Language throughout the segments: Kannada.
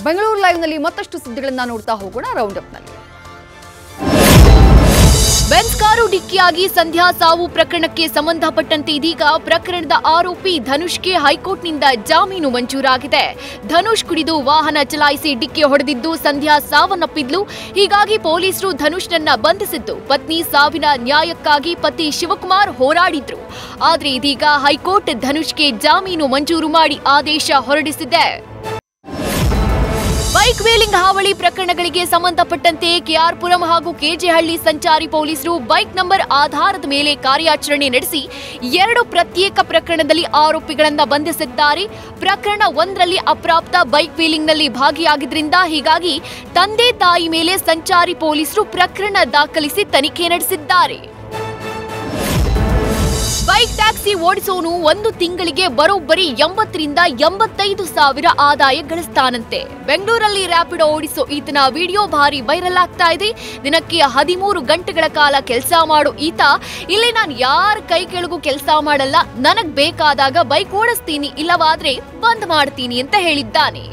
ಬೆಂಗಳೂರು ಲೈವ್ನಲ್ಲಿ ಮತ್ತಷ್ಟು ಸುದ್ದಿಗಳನ್ನು ನೋಡ್ತಾ ಹೋಗೋಣ ರೌಂಡ್ ಅಪ್ನಲ್ಲಿ. ಬೆನ್ಸ್ ಕಾರು ಡಿಕ್ಕಿಯಾಗಿ ಸಂಧ್ಯಾ ಸಾವು ಪ್ರಕರಣಕ್ಕೆ ಸಂಬಂಧಪಟ್ಟಂತೆ ಇದೀಗ ಪ್ರಕರಣದ ಆರೋಪಿ ಧನುಷ್ಗೆ ಹೈಕೋರ್ಟ್ನಿಂದ ಜಾಮೀನು ಮಂಜೂರಾಗಿದೆ. ಧನುಷ್ ಕುಡಿದು ವಾಹನ ಚಲಾಯಿಸಿ ಡಿಕ್ಕಿ ಹೊಡೆದಿದ್ದು ಸಂಧ್ಯಾ ಸಾವನ್ನಪ್ಪಿದ್ಲು. ಹೀಗಾಗಿ ಪೊಲೀಸರು ಧನುಷ್ನನ್ನ ಬಂಧಿಸಿದ್ದು ಪತ್ನಿ ಸಾವಿನ ನ್ಯಾಯಕ್ಕಾಗಿ ಪತಿ ಶಿವಕುಮಾರ್ ಹೋರಾಡಿದ್ರು. ಆದರೆ ಇದೀಗ ಹೈಕೋರ್ಟ್ ಧನುಷ್ಗೆ ಜಾಮೀನು ಮಂಜೂರು ಮಾಡಿ ಆದೇಶ ಹೊರಡಿಸಿದೆ. ಬೈಕ್ ವೇಲಿಂಗ್ ಹಾವಳಿ ಪ್ರಕರಣಗಳಿಗೆ ಸಂಬಂಧಪಟ್ಟಂತೆ ಕೆಆರ್ಪುರಂ ಹಾಗೂ ಕೆಜೆಹಳ್ಳಿ ಸಂಚಾರಿ ಪೊಲೀಸರು ಬೈಕ್ ನಂಬರ್ ಆಧಾರದ ಮೇಲೆ ಕಾರ್ಯಾಚರಣೆ ನಡೆಸಿ 2 ಪ್ರತ್ಯೇಕ ಪ್ರಕರಣದಲ್ಲಿ ಆರೋಪಿಗಳನ್ನು ಬಂಧಿಸಿದ್ದಾರೆ. ಪ್ರಕರಣ 1ರಲ್ಲಿ ಅಪ್ರಾಪ್ತ ಬೈಕ್ ವೇಲಿಂಗ್ನಲ್ಲಿ ಭಾಗಿಯಾಗಿದ್ದರಿಂದ ಹೀಗಾಗಿ ತಂದೆ ತಾಯಿ ಮೇಲೆ ಸಂಚಾರಿ ಪೊಲೀಸರು ಪ್ರಕರಣ ದಾಖಲಿಸಿ ತನಿಖೆ ನಡೆಸಿದ್ದಾರೆ. ಬೈಕ್ ಟ್ಯಾಕ್ಸಿ ಓಡಿಸೋನು 1 ತಿಂಗಳಿಗೆ ಬರೋಬ್ಬರಿ 80 ರಿಂದ 85 ಸಾವಿರ ಆದಾಯ ಗಳಿಸ್ತಾನಂತೆ. ಬೆಂಗಳೂರಲ್ಲಿ ರ್ಯಾಪಿಡೋ ಓಡಿಸೋ ಈತನ ವಿಡಿಯೋ ಭಾರಿ ವೈರಲ್ ಆಗ್ತಾ ಇದೆ. ದಿನಕ್ಕೆ 13 ಗಂಟೆಗಳ ಕಾಲ ಕೆಲಸ ಮಾಡೋ ಈತ ಇಲ್ಲಿ ನಾನು ಯಾರ ಕೈ ಕೆಳಗೂ ಕೆಲಸ ಮಾಡಲ್ಲ, ನನಗ್ ಬೇಕಾದಾಗ ಬೈಕ್ ಓಡಿಸ್ತೀನಿ, ಇಲ್ಲವಾದ್ರೆ ಬಂದ್ ಮಾಡ್ತೀನಿ ಅಂತ ಹೇಳಿದ್ದಾನೆ.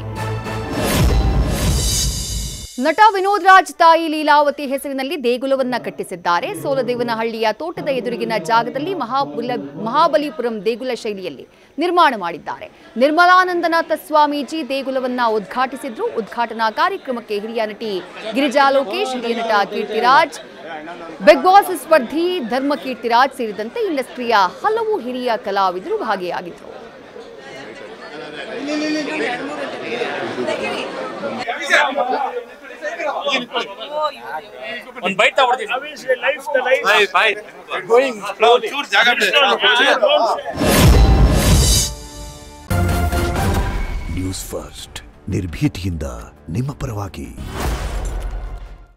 ನಟ ವಿನೋದ್ ರಾಜ್ ತಾಯಿ ಲೀಲಾವತಿ ಹೆಸರಿನಲ್ಲಿ ದೇಗುಲವನ್ನ ಕಟ್ಟಿಸಿದ್ದಾರೆ. ಸೋಲದೇವನಹಳ್ಳಿಯ ತೋಟದ ಎದುರಿಗಿನ ಜಾಗದಲ್ಲಿ ಮಹಾಬಲಿಪುರಂ ದೇಗುಲ ಶೈಲಿಯಲ್ಲಿ ನಿರ್ಮಾಣ ಮಾಡಿದ್ದಾರೆ. ನಿರ್ಮಲಾನಂದನಾಥ ಸ್ವಾಮೀಜಿ ದೇಗುಲವನ್ನ ಉದ್ಘಾಟಿಸಿದ್ರು. ಉದ್ಘಾಟನಾ ಕಾರ್ಯಕ್ರಮಕ್ಕೆ ಹಿರಿಯ ನಟಿ ಗಿರಿಜಾ ಲೋಕೇಶ್, ಹಿರಿಯ ನಟ ಕೀರ್ತಿರಾಜ್, ಬಿಗ್ ಬಾಸ್ ಸ್ಪರ್ಧಿ ಧರ್ಮ ಕೀರ್ತಿರಾಜ್ ಸೇರಿದಂತೆ ಇಂಡಸ್ಟ್ರಿಯ ಹಲವು ಹಿರಿಯ ಕಲಾವಿದರು ಭಾಗಿಯಾಗಿದ್ದರು. One bite going slowly. News first ನಿರ್ಭೀತಿಯಿಂದ ನಿಮ್ಮ ಪರವಾಗಿ.